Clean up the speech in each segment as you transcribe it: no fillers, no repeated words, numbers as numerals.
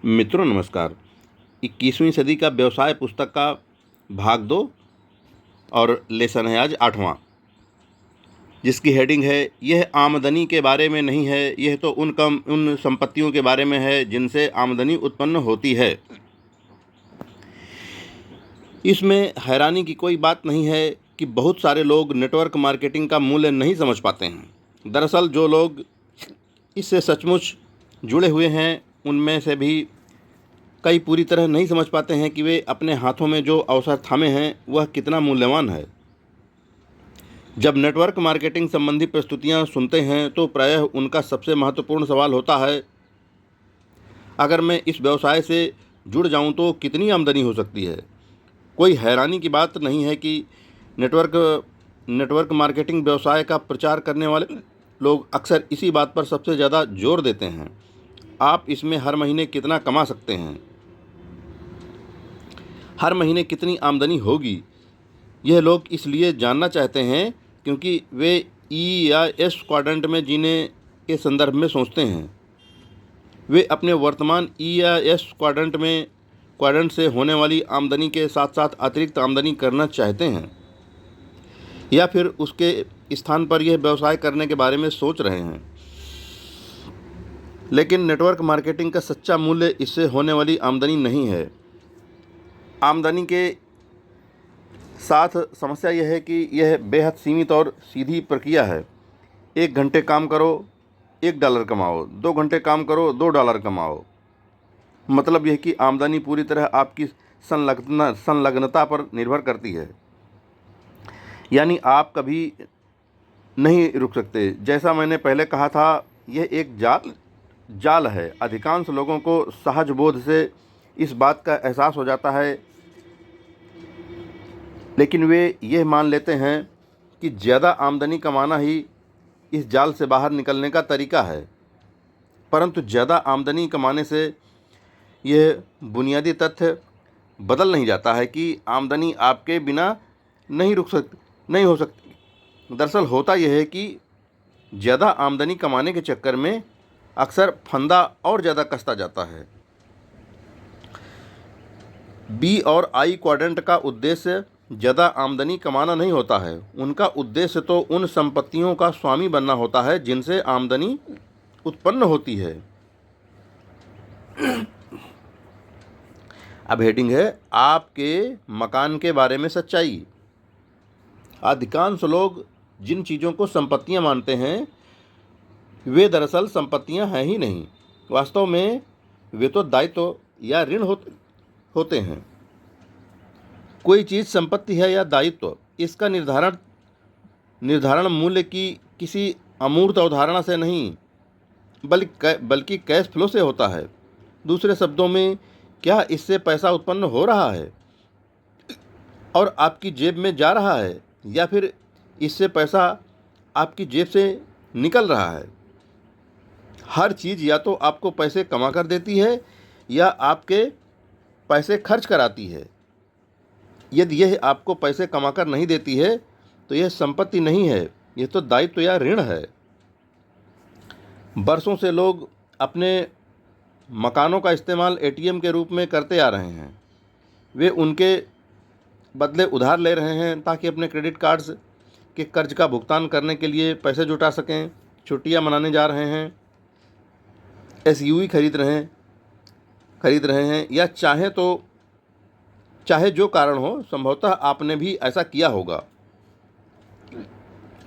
मित्रों नमस्कार। 21वीं सदी का व्यवसाय पुस्तक का भाग 2 और लेसन है आज 8वां, जिसकी हेडिंग है यह आमदनी के बारे में नहीं है, यह तो उन संपत्तियों के बारे में है जिनसे आमदनी उत्पन्न होती है। इसमें हैरानी की कोई बात नहीं है कि बहुत सारे लोग नेटवर्क मार्केटिंग का मूल्य नहीं समझ पाते हैं। दरअसल जो लोग इससे सचमुच जुड़े हुए हैं उनमें से भी कई पूरी तरह नहीं समझ पाते हैं कि वे अपने हाथों में जो अवसर थामे हैं वह कितना मूल्यवान है। जब नेटवर्क मार्केटिंग संबंधी प्रस्तुतियां सुनते हैं तो प्रायः उनका सबसे महत्वपूर्ण सवाल होता है, अगर मैं इस व्यवसाय से जुड़ जाऊं तो कितनी आमदनी हो सकती है। कोई हैरानी की बात नहीं है कि नेटवर्क मार्केटिंग व्यवसाय का प्रचार करने वाले लोग अक्सर इसी बात पर सबसे ज़्यादा जोर देते हैं, आप इसमें हर महीने कितना कमा सकते हैं, हर महीने कितनी आमदनी होगी। यह लोग इसलिए जानना चाहते हैं क्योंकि वे ई या एस क्वाड्रेंट में जीने के संदर्भ में सोचते हैं। वे अपने वर्तमान ई या एस क्वाड्रेंट से होने वाली आमदनी के साथ साथ अतिरिक्त आमदनी करना चाहते हैं, या फिर उसके स्थान पर यह व्यवसाय करने के बारे में सोच रहे हैं। लेकिन नेटवर्क मार्केटिंग का सच्चा मूल्य इससे होने वाली आमदनी नहीं है। आमदनी के साथ समस्या यह है कि यह बेहद सीमित और सीधी प्रक्रिया है। 1 घंटे काम करो $1 कमाओ, 2 घंटे काम करो $2 कमाओ। मतलब यह कि आमदनी पूरी तरह आपकी संलग्नता पर निर्भर करती है, यानी आप कभी नहीं रुक सकते। जैसा मैंने पहले कहा था, यह एक जाल है। अधिकांश लोगों को सहज बोध से इस बात का एहसास हो जाता है, लेकिन वे यह मान लेते हैं कि ज़्यादा आमदनी कमाना ही इस जाल से बाहर निकलने का तरीका है। परंतु ज़्यादा आमदनी कमाने से यह बुनियादी तथ्य बदल नहीं जाता है कि आमदनी आपके बिना नहीं हो सकती। दरअसल होता यह है कि ज़्यादा आमदनी कमाने के चक्कर में अक्सर फंदा और ज़्यादा कसता जाता है। बी और आई क्वाड्रेंट का उद्देश्य ज़्यादा आमदनी कमाना नहीं होता है। उनका उद्देश्य तो उन संपत्तियों का स्वामी बनना होता है जिनसे आमदनी उत्पन्न होती है। अब हेडिंग है आपके मकान के बारे में सच्चाई। अधिकांश लोग जिन चीज़ों को संपत्तियां मानते हैं वे दरअसल संपत्तियां हैं ही नहीं। वास्तव में वे तो दायित्व या ऋण होते हैं। कोई चीज़ संपत्ति है या दायित्व, इसका निर्धारण मूल्य की किसी अमूर्त अवधारणा से नहीं बल्कि कैश फ्लो से होता है। दूसरे शब्दों में, क्या इससे पैसा उत्पन्न हो रहा है और आपकी जेब में जा रहा है, या फिर इससे पैसा आपकी जेब से निकल रहा है। हर चीज़ या तो आपको पैसे कमा कर देती है या आपके पैसे खर्च कराती है। यदि यह आपको पैसे कमाकर नहीं देती है तो यह संपत्ति नहीं है, यह तो दायित्व या ऋण है। बरसों से लोग अपने मकानों का इस्तेमाल एटीएम के रूप में करते आ रहे हैं। वे उनके बदले उधार ले रहे हैं ताकि अपने क्रेडिट कार्ड्स के कर्ज का भुगतान करने के लिए पैसे जुटा सकें। छुट्टियां मनाने जा रहे हैं, एसयूवी खरीद रहे हैं, या चाहे जो कारण हो, संभवतः आपने भी ऐसा किया होगा।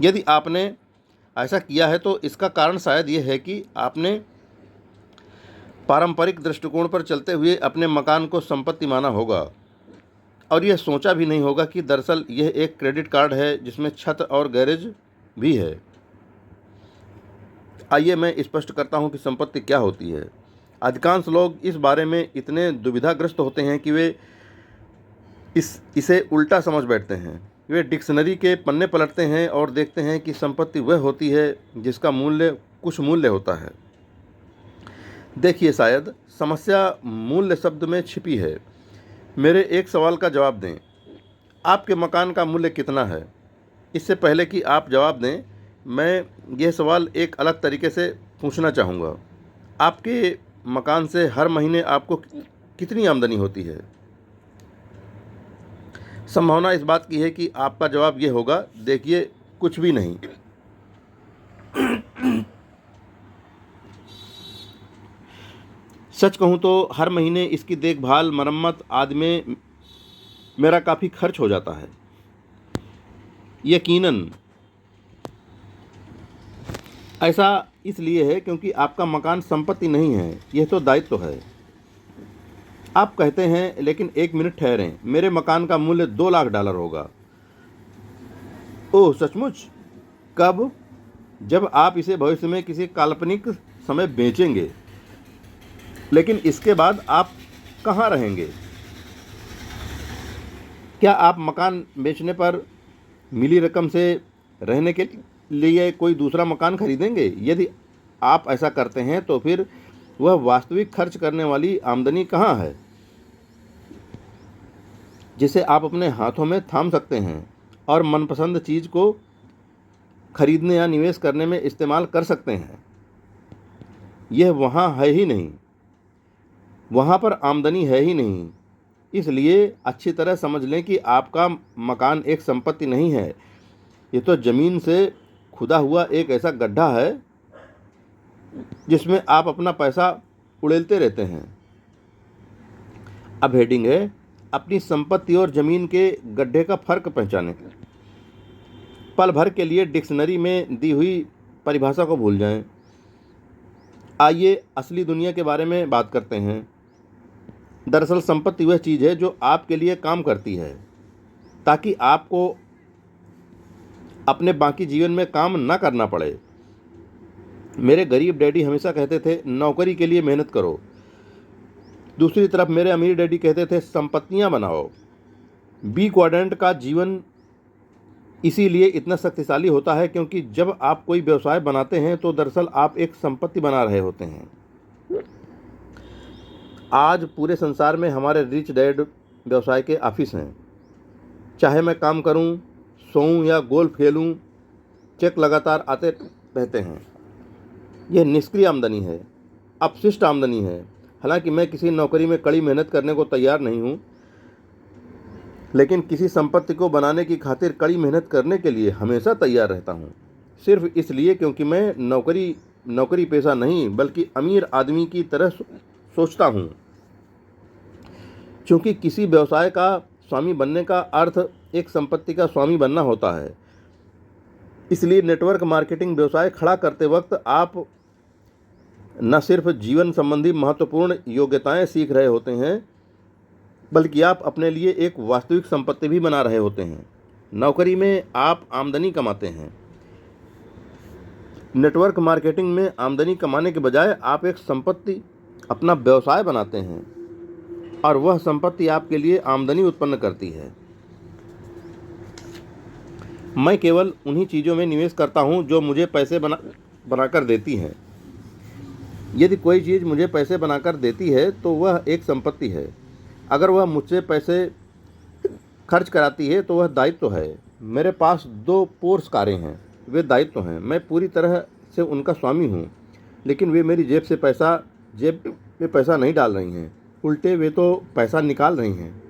यदि आपने ऐसा किया है तो इसका कारण शायद यह है कि आपने पारंपरिक दृष्टिकोण पर चलते हुए अपने मकान को संपत्ति माना होगा और यह सोचा भी नहीं होगा कि दरअसल यह एक क्रेडिट कार्ड है जिसमें छत और गैरेज भी है। आइए मैं स्पष्ट करता हूं कि संपत्ति क्या होती है। अधिकांश लोग इस बारे में इतने दुविधाग्रस्त होते हैं कि वे इसे उल्टा समझ बैठते हैं। वे डिक्शनरी के पन्ने पलटते हैं और देखते हैं कि संपत्ति वह होती है जिसका कुछ मूल्य होता है। देखिए, शायद समस्या मूल्य शब्द में छिपी है। मेरे एक सवाल का जवाब दें, आपके मकान का मूल्य कितना है? इससे पहले कि आप जवाब दें, मैं यह सवाल एक अलग तरीके से पूछना चाहूँगा। आपके मकान से हर महीने आपको कितनी आमदनी होती है? संभावना इस बात की है कि आपका जवाब ये होगा, देखिए कुछ भी नहीं। सच कहूँ तो हर महीने इसकी देखभाल, मरम्मत आदि में मेरा काफ़ी खर्च हो जाता है। यकीनन ऐसा इसलिए है क्योंकि आपका मकान संपत्ति नहीं है, यह तो दायित्व है। आप कहते हैं, लेकिन एक मिनट ठहरें, मेरे मकान का मूल्य $2 लाख होगा। ओह सचमुच? कब? जब आप इसे भविष्य में किसी काल्पनिक समय बेचेंगे। लेकिन इसके बाद आप कहाँ रहेंगे? क्या आप मकान बेचने पर मिली रकम से रहने के लिए कोई दूसरा मकान खरीदेंगे? यदि आप ऐसा करते हैं तो फिर वह वास्तविक खर्च करने वाली आमदनी कहाँ है जिसे आप अपने हाथों में थाम सकते हैं और मनपसंद चीज़ को खरीदने या निवेश करने में इस्तेमाल कर सकते हैं? यह वहाँ है ही नहीं, वहाँ पर आमदनी है ही नहीं। इसलिए अच्छी तरह समझ लें कि आपका मकान एक संपत्ति नहीं है, ये तो ज़मीन से खुदा हुआ एक ऐसा गड्ढा है जिसमें आप अपना पैसा उड़ेलते रहते हैं। अब हेडिंग है, अपनी संपत्ति और ज़मीन के गड्ढे का फ़र्क पहचानें। पल भर के लिए डिक्शनरी में दी हुई परिभाषा को भूल जाएं। आइए असली दुनिया के बारे में बात करते हैं। दरअसल संपत्ति वह चीज़ है जो आपके लिए काम करती है ताकि आपको अपने बाकी जीवन में काम ना करना पड़े। मेरे गरीब डैडी हमेशा कहते थे, नौकरी के लिए मेहनत करो। दूसरी तरफ मेरे अमीर डैडी कहते थे, संपत्तियां बनाओ। बी क्वाड्रेंट का जीवन इसीलिए इतना शक्तिशाली होता है क्योंकि जब आप कोई व्यवसाय बनाते हैं तो दरअसल आप एक संपत्ति बना रहे होते हैं। आज पूरे संसार में हमारे रिच डैड व्यवसाय के ऑफिस हैं। चाहे मैं काम करूं, सोऊं या गोल्फ खेलूं, चेक लगातार आते रहते हैं। यह निष्क्रिय आमदनी है, अपशिष्ट आमदनी है। हालांकि मैं किसी नौकरी में कड़ी मेहनत करने को तैयार नहीं हूं, लेकिन किसी संपत्ति को बनाने की खातिर कड़ी मेहनत करने के लिए हमेशा तैयार रहता हूं। सिर्फ इसलिए क्योंकि मैं नौकरी पेशा नहीं बल्कि अमीर आदमी की तरह सोचता हूं। क्योंकि किसी व्यवसाय का स्वामी बनने का अर्थ एक संपत्ति का स्वामी बनना होता है। इसलिए नेटवर्क मार्केटिंग व्यवसाय खड़ा करते वक्त आप न सिर्फ जीवन संबंधी महत्वपूर्ण योग्यताएं सीख रहे होते हैं बल्कि आप अपने लिए एक वास्तविक संपत्ति भी बना रहे होते हैं। नौकरी में आप आमदनी कमाते हैं, नेटवर्क मार्केटिंग में आमदनी कमाने के बजाय आप एक संपत्ति, अपना व्यवसाय बनाते हैं और वह संपत्ति आपके लिए आमदनी उत्पन्न करती है। मैं केवल उन्हीं चीज़ों में निवेश करता हूं जो मुझे पैसे बनाकर देती हैं। यदि कोई चीज़ मुझे पैसे बनाकर देती है तो वह एक संपत्ति है। अगर वह मुझसे पैसे खर्च कराती है तो वह दायित्व है। मेरे पास 2 पोर्स कारें हैं, वे दायित्व हैं। मैं पूरी तरह से उनका स्वामी हूँ, लेकिन वे मेरी जेब में पैसा नहीं डाल रही हैं, उल्टे वे तो पैसा निकाल रही हैं।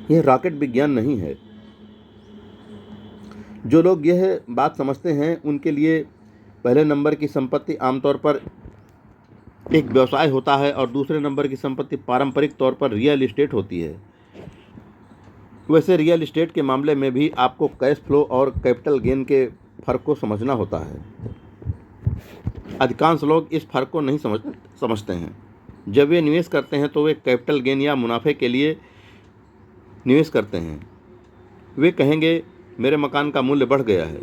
यह रॉकेट विज्ञान नहीं है। जो लोग यह बात समझते हैं उनके लिए पहले नंबर की संपत्ति आमतौर पर एक व्यवसाय होता है और दूसरे नंबर की संपत्ति पारंपरिक तौर पर रियल एस्टेट होती है। वैसे रियल एस्टेट के मामले में भी आपको कैश फ्लो और कैपिटल गेन के फर्क को समझना होता है। अधिकांश लोग इस फर्क को नहीं समझते हैं। जब वे निवेश करते हैं तो वे कैपिटल गेन या मुनाफे के लिए निवेश करते हैं। वे कहेंगे, मेरे मकान का मूल्य बढ़ गया है,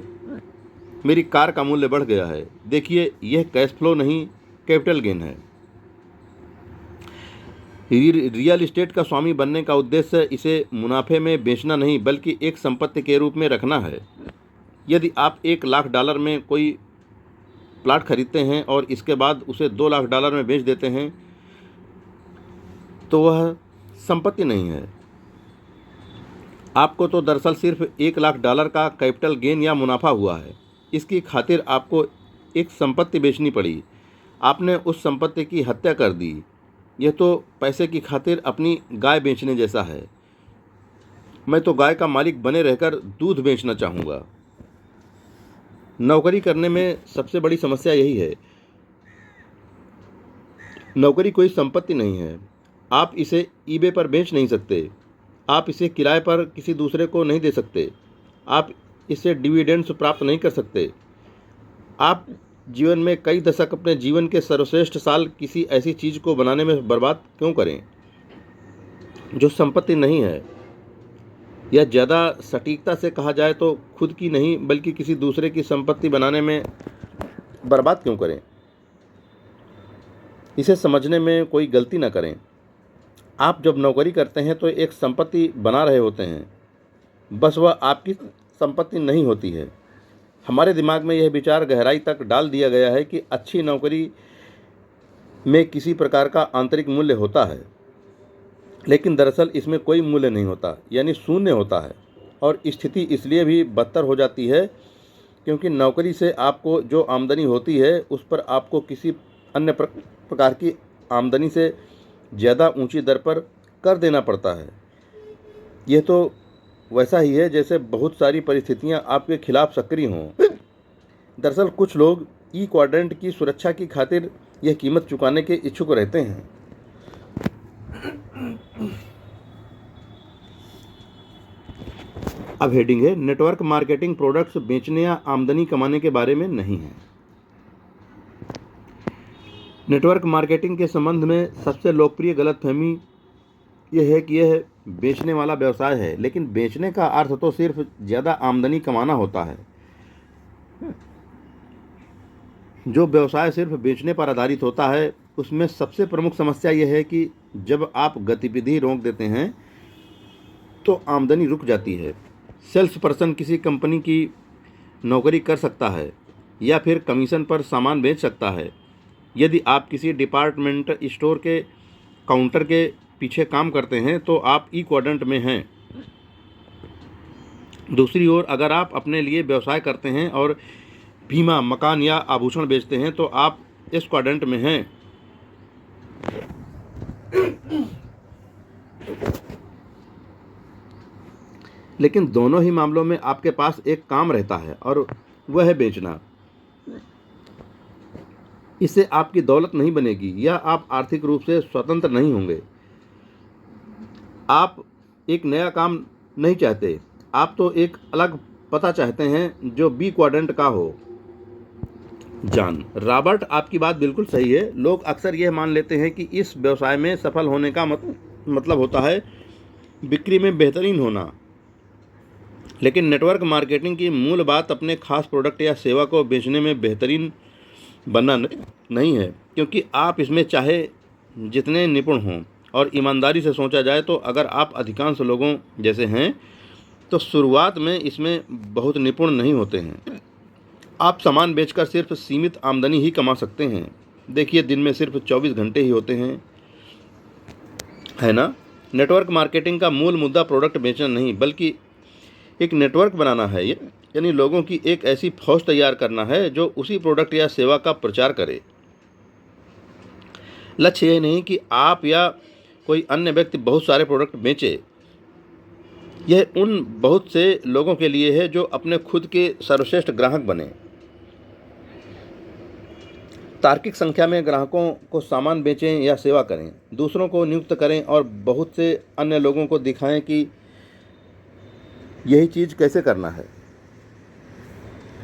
मेरी कार का मूल्य बढ़ गया है। देखिए, यह कैश फ्लो नहीं, कैपिटल गेन है। रियल एस्टेट का स्वामी बनने का उद्देश्य इसे मुनाफे में बेचना नहीं बल्कि एक संपत्ति के रूप में रखना है। यदि आप $1 लाख में कोई प्लाट खरीदते हैं और इसके बाद उसे $2 लाख में बेच देते हैं तो वह संपत्ति नहीं है। आपको तो दरअसल सिर्फ $1 लाख का कैपिटल गेन या मुनाफा हुआ है। इसकी खातिर आपको एक संपत्ति बेचनी पड़ी, आपने उस संपत्ति की हत्या कर दी। यह तो पैसे की खातिर अपनी गाय बेचने जैसा है। मैं तो गाय का मालिक बने रहकर दूध बेचना चाहूँगा। नौकरी करने में सबसे बड़ी समस्या यही है। नौकरी कोई संपत्ति नहीं है। आप इसे ईबे पर बेच नहीं सकते। आप इसे किराए पर किसी दूसरे को नहीं दे सकते। आप इससे डिविडेंड्स प्राप्त नहीं कर सकते। आप जीवन में कई दशक अपने जीवन के सर्वश्रेष्ठ साल किसी ऐसी चीज़ को बनाने में बर्बाद क्यों करें जो संपत्ति नहीं है? या ज़्यादा सटीकता से कहा जाए तो खुद की नहीं बल्कि किसी दूसरे की संपत्ति बनाने में बर्बाद क्यों करें? इसे समझने में कोई गलती ना करें। आप जब नौकरी करते हैं तो एक संपत्ति बना रहे होते हैं, बस वह आपकी संपत्ति नहीं होती है। हमारे दिमाग में यह विचार गहराई तक डाल दिया गया है कि अच्छी नौकरी में किसी प्रकार का आंतरिक मूल्य होता है, लेकिन दरअसल इसमें कोई मूल्य नहीं होता, यानी शून्य होता है। और स्थिति इसलिए भी बदतर हो जाती है क्योंकि नौकरी से आपको जो आमदनी होती है उस पर आपको किसी अन्य प्रकार की आमदनी से ज़्यादा ऊंची दर पर कर देना पड़ता है। यह तो वैसा ही है जैसे बहुत सारी परिस्थितियां आपके खिलाफ सक्रिय हों। दरअसल कुछ लोग ई क्वाड्रेंट की सुरक्षा की खातिर यह कीमत चुकाने के इच्छुक रहते हैं। अब हेडिंग है, नेटवर्क मार्केटिंग प्रोडक्ट्स बेचने या आमदनी कमाने के बारे में नहीं है। नेटवर्क मार्केटिंग के संबंध में सबसे लोकप्रिय गलतफहमी यह है कि यह बेचने वाला व्यवसाय है, लेकिन बेचने का अर्थ तो सिर्फ ज़्यादा आमदनी कमाना होता है। जो व्यवसाय सिर्फ बेचने पर आधारित होता है उसमें सबसे प्रमुख समस्या यह है कि जब आप गतिविधि रोक देते हैं तो आमदनी रुक जाती है। सेल्स पर्सन किसी कंपनी की नौकरी कर सकता है या फिर कमीशन पर सामान बेच सकता है। यदि आप किसी डिपार्टमेंट स्टोर के काउंटर के पीछे काम करते हैं तो आप ई क्वाड्रेंट में हैं। दूसरी ओर अगर आप अपने लिए व्यवसाय करते हैं और बीमा, मकान या आभूषण बेचते हैं तो आप एस क्वाड्रेंट में हैं। लेकिन दोनों ही मामलों में आपके पास एक काम रहता है और वह है बेचना। इससे आपकी दौलत नहीं बनेगी या आप आर्थिक रूप से स्वतंत्र नहीं होंगे। आप एक नया काम नहीं चाहते, आप तो एक अलग पता चाहते हैं जो बी क्वाड्रेंट का हो। जॉन रॉबर्ट, आपकी बात बिल्कुल सही है। लोग अक्सर यह मान लेते हैं कि इस व्यवसाय में सफल होने का मतलब होता है बिक्री में बेहतरीन होना। लेकिन नेटवर्क मार्केटिंग की मूल बात अपने खास प्रोडक्ट या सेवा को बेचने में बेहतरीन बनना नहीं है, क्योंकि आप इसमें चाहे जितने निपुण हों, और ईमानदारी से सोचा जाए तो अगर आप अधिकांश लोगों जैसे हैं तो शुरुआत में इसमें बहुत निपुण नहीं होते हैं। आप सामान बेचकर सिर्फ सीमित आमदनी ही कमा सकते हैं। देखिए, दिन में सिर्फ 24 घंटे ही होते हैं, है ना? नेटवर्क मार्केटिंग का मूल मुद्दा प्रोडक्ट बेचना नहीं बल्कि एक नेटवर्क बनाना है, यानी लोगों की एक ऐसी फौज तैयार करना है जो उसी प्रोडक्ट या सेवा का प्रचार करे। लक्ष्य यह नहीं कि आप या कोई अन्य व्यक्ति बहुत सारे प्रोडक्ट बेचे। यह उन बहुत से लोगों के लिए है जो अपने खुद के सर्वश्रेष्ठ ग्राहक बने, तार्किक संख्या में ग्राहकों को सामान बेचें या सेवा करें, दूसरों को नियुक्त करें और बहुत से अन्य लोगों को दिखाएं कि यही चीज़ कैसे करना है।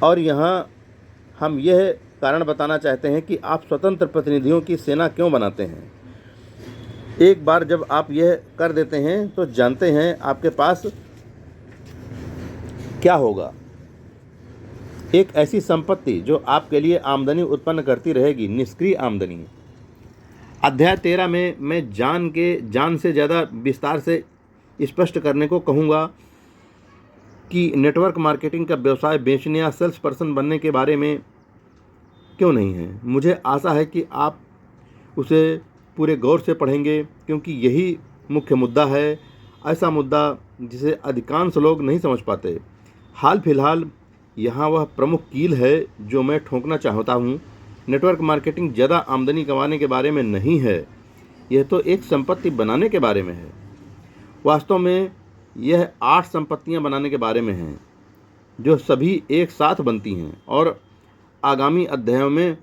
और यहाँ हम यह कारण बताना चाहते हैं कि आप स्वतंत्र प्रतिनिधियों की सेना क्यों बनाते हैं। एक बार जब आप यह कर देते हैं तो जानते हैं आपके पास क्या होगा। एक ऐसी संपत्ति जो आपके लिए आमदनी उत्पन्न करती रहेगी, निष्क्रिय आमदनी। अध्याय 13 में मैं जान से ज़्यादा विस्तार से स्पष्ट करने को कहूँगा कि नेटवर्क मार्केटिंग का व्यवसाय बेचने या सेल्स पर्सन बनने के बारे में क्यों नहीं है। मुझे आशा है कि आप उसे पूरे गौर से पढ़ेंगे, क्योंकि यही मुख्य मुद्दा है, ऐसा मुद्दा जिसे अधिकांश लोग नहीं समझ पाते। हाल फिलहाल यहाँ वह प्रमुख कील है जो मैं ठोंकना चाहता हूँ। नेटवर्क मार्केटिंग ज़्यादा आमदनी कमाने के बारे में नहीं है, यह तो एक संपत्ति बनाने के बारे में है। वास्तव में यह 8 संपत्तियाँ बनाने के बारे में है जो सभी एक साथ बनती हैं, और आगामी अध्यायों में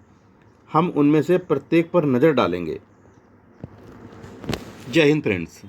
हम उनमें से प्रत्येक पर नज़र डालेंगे। जय हिंद फ्रेंड्स।